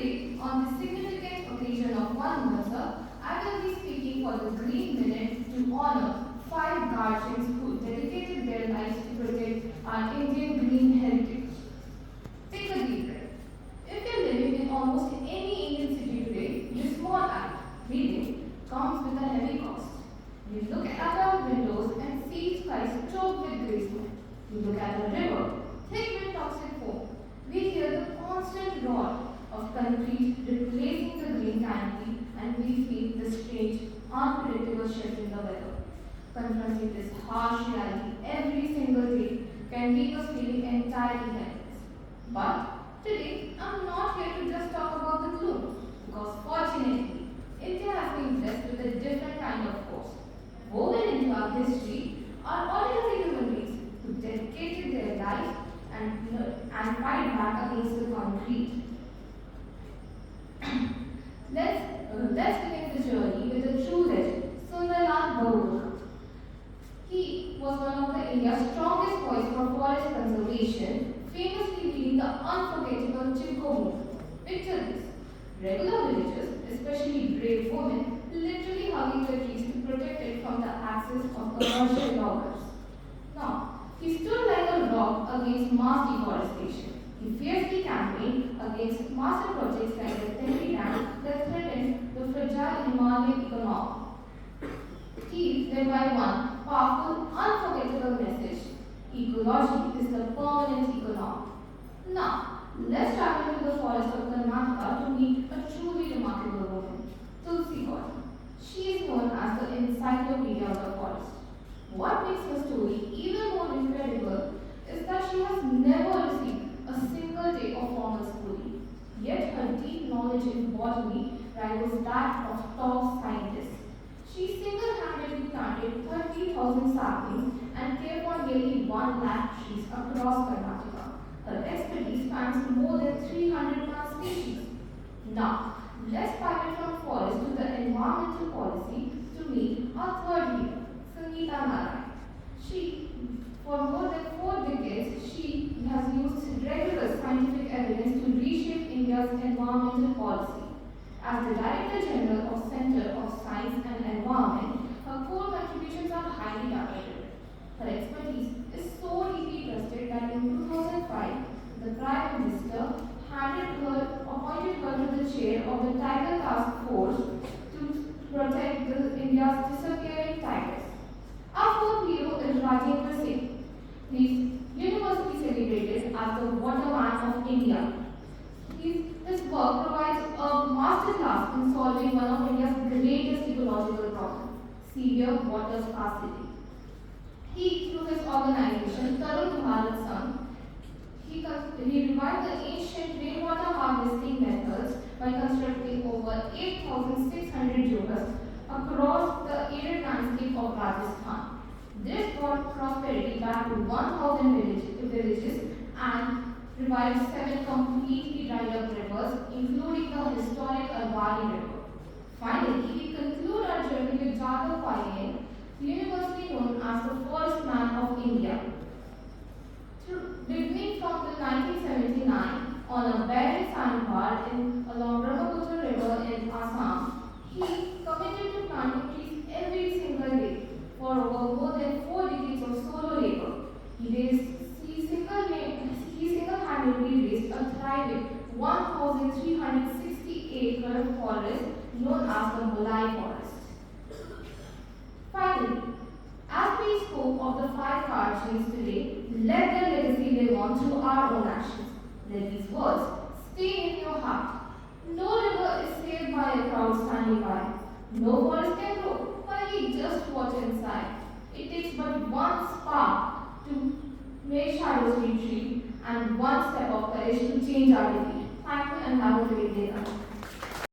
Today, on the significant occasion of One Mother, I will be speaking for the Green Minute to honor 5 guardians who dedicated their lives to protect our Indian green heritage. Take a deep breath. If you're living in almost any Indian city today, your small act, reading, comes with a heavy cost. You look at our windows and see skies choked with grey smoke. You look at a river, thick with toxic foam. We hear the constant roar of concrete replacing the green canopy, and we feel the strange, unpredictable shift in the weather. Confronting this harsh reality every single day can leave us feeling entirely helpless. But today, I'm not here to just talk about the gloom, because fortunately, India has been blessed with a different kind of force. Woven into our history are ordinary human beings who dedicated their lives and fight back against the concrete. Let's begin the journey with a true legend, Sundarlal Bahuguna. He was one of the India's strongest voice for forest conservation, famously leading the unforgettable Chipko movement. Picture this: regular villagers, especially brave women, literally hugging the trees to protect it from the axis of commercial loggers. Now, he stood like a rock against mass deforestation. He fiercely campaigned against massive projects like the Tehri Dam that threatened the fragile Himalayan economy. He led by one powerful, unforgettable message: ecology is the permanent economy. Now, let's travel to the forest of Karnataka to meet a truly remarkable woman, Tulsi Gauri. She is known as the encyclopedia of the forest. What makes her story even more incredible is that she has never received a single day of formal schooling. Yet her deep knowledge in botany rivals that of top scientists. She single-handedly planted 30,000 saplings and cared for nearly 1 lakh trees across Karnataka. Her expertise spans more than 300 plant species. Now, let's pivot from forest to the environmental policy to meet our third leader, Sunita Narayan. For more than 4 decades, she has used regular scientific evidence to reshape India's environmental policy. As the Director General of Center of Science and Environment, her core contributions are highly appreciated. Her expertise is so deeply trusted that in 2005, the Prime Minister appointed her to the chair of the Tiger Task Force to protect India's disappearing tigers. Our fourth hero is Rajendra Singh. He is universally celebrated as the Waterman of India. His work provides a masterclass in solving one of India's greatest ecological problems: severe water scarcity. He, through his organization, Tarun Bharat Sangh, he revived the ancient rainwater harvesting methods by constructing over 8,600 jogas across the arid landscape of Rajasthan. This brought prosperity back to 1,000 villages and revived 7 completely dried up rivers, including the historic Albari River. Finally, we conclude our journey with Jadhav Payal, universally known as the first man of India. Beginning from the 1979 on a barren sandbar along Brahmaputra River in Assam, he committed to planting trees every single day for over more than 4 decades of solo labor. He single-handedly raised a thriving 1,360-acre forest known as the Mulai Forest. Finally, as we spoke of the 5 guardians today, let their legacy live on through our own actions. Let these words stay in your heart. No river is saved by a crowd standing by. No forest can grow while we just watch inside. It takes but one spark to make shadows retreat and one step of courage to change our defeat. Thank you and have a great day.